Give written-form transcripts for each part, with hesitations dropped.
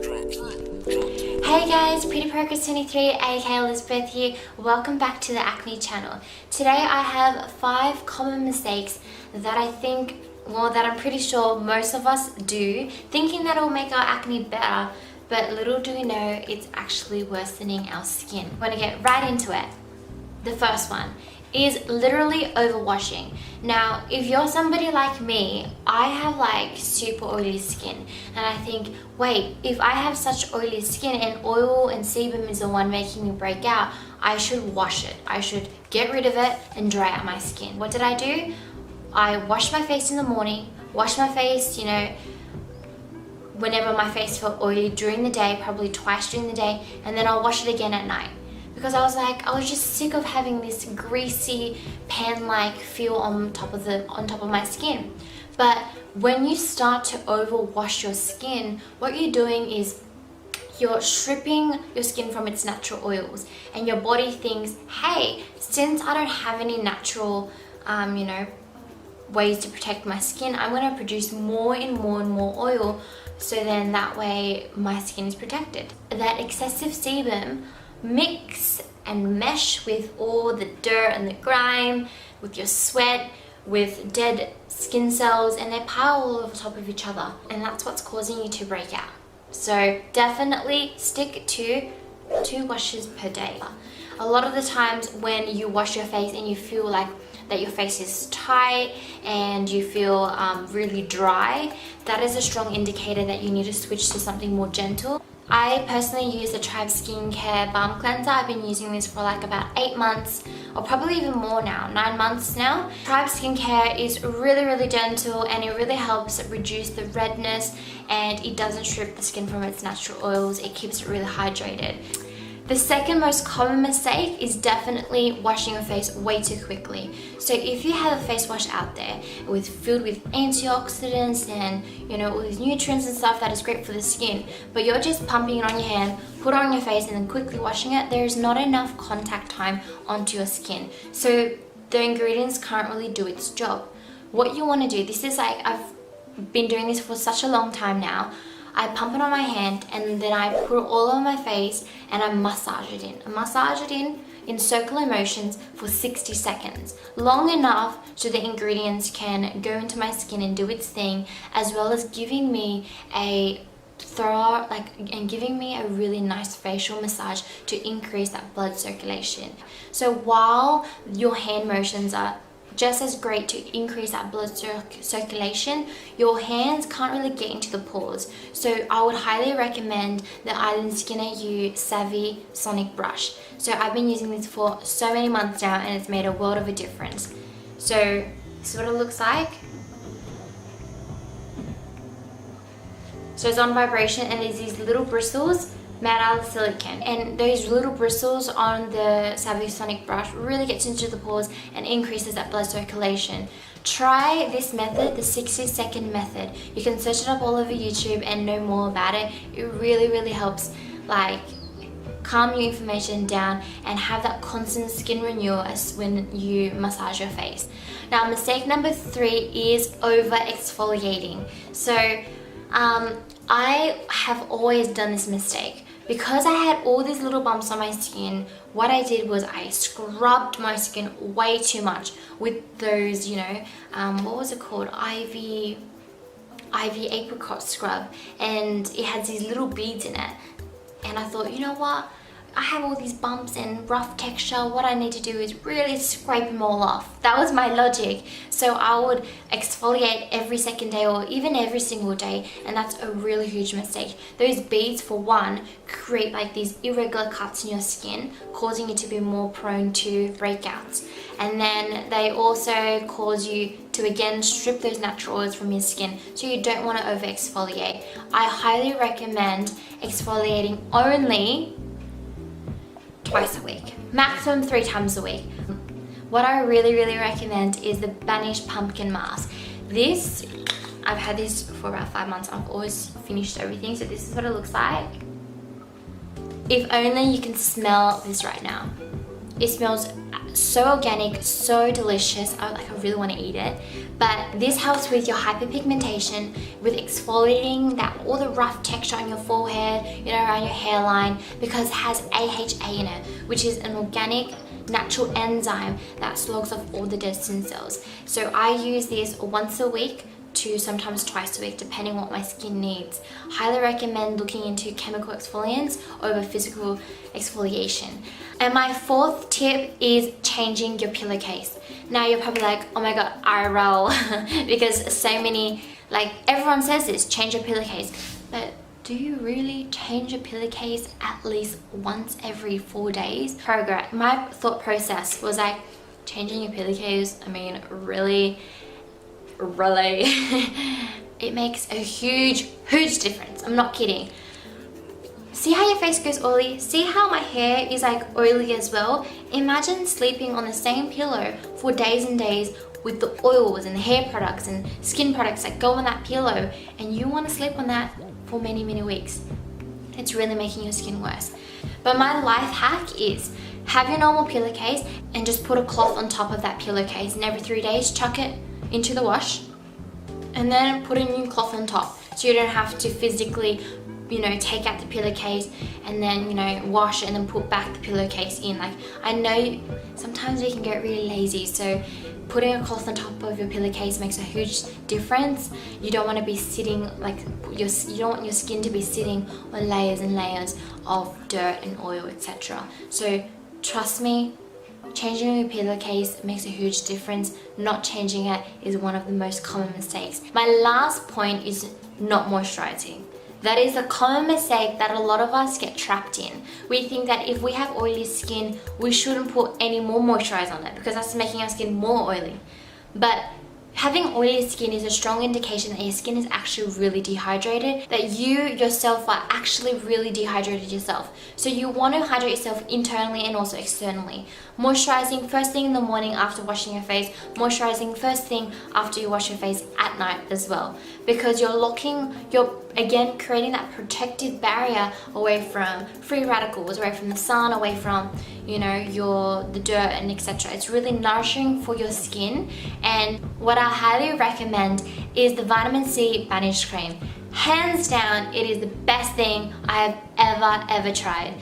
Hey guys, Pretty Progress 23, aka Elizabeth here. Welcome back to the Acne channel. Today I have 5 common mistakes that I think, that I'm pretty sure most of us do, thinking that it will make our acne better, but little do we know it's actually worsening our skin. I'm gonna get right into it. The first one is literally overwashing. Now, if you're somebody like me, I have like super oily skin, and I think, wait, if I have such oily skin and oil and sebum is the one making me break out, I should wash it. I should get rid of it and dry out my skin. What did I do? I washed my face in the morning, washed my face, whenever my face felt oily during the day, probably twice during the day, and then I'll wash it again at night. Because I was just sick of having this greasy pan-like feel on top of my skin. But when you start to overwash your skin, what you're doing is you're stripping your skin from its natural oils, and your body thinks, hey, since I don't have any natural ways to protect my skin, I'm going to produce more and more and more oil, so then that way my skin is protected. That excessive sebum mix and mesh with all the dirt and the grime, with your sweat, with dead skin cells, and they pile all over top of each other, and that's what's causing you to break out. So definitely stick to 2 washes per day. A lot of the times when you wash your face and you feel like that your face is tight and you feel really dry, that is a strong indicator that you need to switch to something more gentle. I personally use the Tribe Skincare Balm Cleanser. I've been using this for like about 8 months, or probably even more now, 9 months now. Tribe Skincare is really, really gentle, and it really helps reduce the redness, and it doesn't strip the skin from its natural oils. It keeps it really hydrated. The second most common mistake is definitely washing your face way too quickly. So if you have a face wash out there filled with antioxidants and all these nutrients and stuff that is great for the skin, but you're just pumping it on your hand, put it on your face and then quickly washing it, there is not enough contact time onto your skin. So the ingredients can't really do its job. What you want to do, this is like, I've been doing this for such a long time now. I pump it on my hand and then I put it all over my face and I massage it in. I massage it in circular motions for 60 seconds. Long enough so the ingredients can go into my skin and do its thing, as well as giving me a thorough, and giving me a really nice facial massage to increase that blood circulation. So while your hand motions are just as great to increase that blood circulation, your hands can't really get into the pores. So I would highly recommend the Island Skinner U Savvy Sonic Brush. So I've been using this for so many months now, and it's made a world of a difference. So this is what it looks like. So it's on vibration, and there's these little bristles made out of silicone, and those little bristles on the Savvy Sonic brush really gets into the pores and increases that blood circulation. Try this method, the 60-second method. You can search it up all over YouTube and know more about it. It really, really helps calm your inflammation down and have that constant skin renewal as when you massage your face. Now, mistake number 3 is over exfoliating. So I have always done this mistake. Because I had all these little bumps on my skin, what I did was I scrubbed my skin way too much with those, what was it called? Ivy apricot scrub, and it had these little beads in it. And I thought, you know what? I have all these bumps and rough texture. What I need to do is really scrape them all off. That was my logic. So I would exfoliate every second day or even every single day, and that's a really huge mistake. Those beads, for one, create like these irregular cuts in your skin, causing you to be more prone to breakouts. And then they also cause you to again strip those natural oils from your skin, so you don't want to over exfoliate. I highly recommend exfoliating only twice a week, maximum 3 times a week. What I really, really recommend is the BANISH pumpkin mask. This, I've had this for about 5 months. I've always finished everything, so this is what it looks like. If only you can smell this right now. It smells so organic, so delicious. I really want to eat it. But this helps with your hyperpigmentation, with exfoliating that all the rough texture on your forehead, around your hairline, because it has AHA in it, which is an organic natural enzyme that slogs off all the dead skin cells. So I use this once a week to sometimes twice a week, depending what my skin needs. Highly recommend looking into chemical exfoliants over physical exfoliation. And my fourth tip is changing your pillowcase. Now you're probably like, oh my god, I roll, because so many, everyone says this, change your pillowcase. But do you really change your pillowcase at least once every 4 days? Progress. My thought process was changing your pillowcase, really it makes a huge difference. I'm not kidding. See how your face goes oily? See how my hair is oily as well? Imagine sleeping on the same pillow for days and days with the oils and the hair products and skin products that go on that pillow, and you want to sleep on that for many weeks. It's really making your skin worse. But my life hack is have your normal pillowcase and just put a cloth on top of that pillowcase, and every 3 days chuck it into the wash and then put a new cloth on top, so you don't have to physically take out the pillowcase and then wash and then put back the pillowcase in. I know sometimes we can get really lazy, so putting a cloth on top of your pillowcase makes a huge difference. You don't want to be sitting you don't want your skin to be sitting on layers and layers of dirt and oil, etc. So trust me, changing your pillowcase makes a huge difference. Not changing it is one of the most common mistakes. My last point is not moisturizing. That is a common mistake that a lot of us get trapped in. We think that if we have oily skin, we shouldn't put any more moisturizer on it because that's making our skin more oily. But having oily skin is a strong indication that your skin is actually really dehydrated, that you yourself are actually really dehydrated yourself. So you want to hydrate yourself internally and also externally. Moisturizing first thing in the morning after washing your face, moisturizing first thing after you wash your face at night as well. Because you're again creating that protective barrier away from free radicals, away from the sun, away from the dirt and etc. It's really nourishing for your skin. And what I highly recommend is the vitamin C BANISH cream. Hands down, it is the best thing I have ever tried.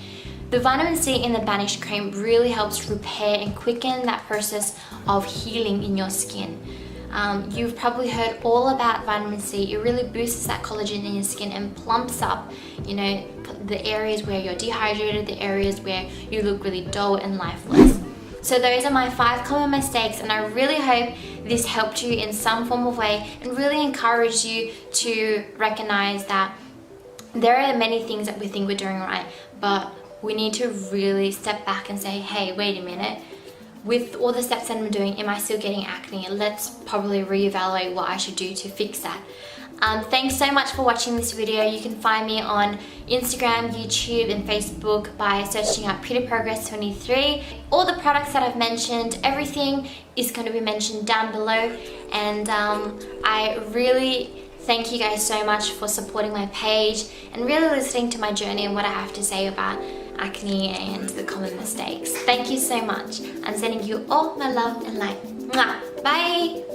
The vitamin C in the BANISH cream really helps repair and quicken that process of healing in your skin. You've probably heard all about vitamin C. It really boosts that collagen in your skin and plumps up, the areas where you're dehydrated, the areas where you look really dull and lifeless. So those are my 5 common mistakes, and I really hope this helped you in some form of way and really encouraged you to recognize that there are many things that we think we're doing right, but we need to really step back and say, hey, wait a minute. With all the steps that I'm doing, am I still getting acne? Let's probably reevaluate what I should do to fix that. Thanks so much for watching this video. You can find me on Instagram, YouTube and Facebook by searching up Pretty Progress 23. All the products that I've mentioned, everything is going to be mentioned down below. And I really thank you guys so much for supporting my page and really listening to my journey and what I have to say about acne and the common mistakes. Thank you so much. I'm sending you all my love and light. Mwah. Bye!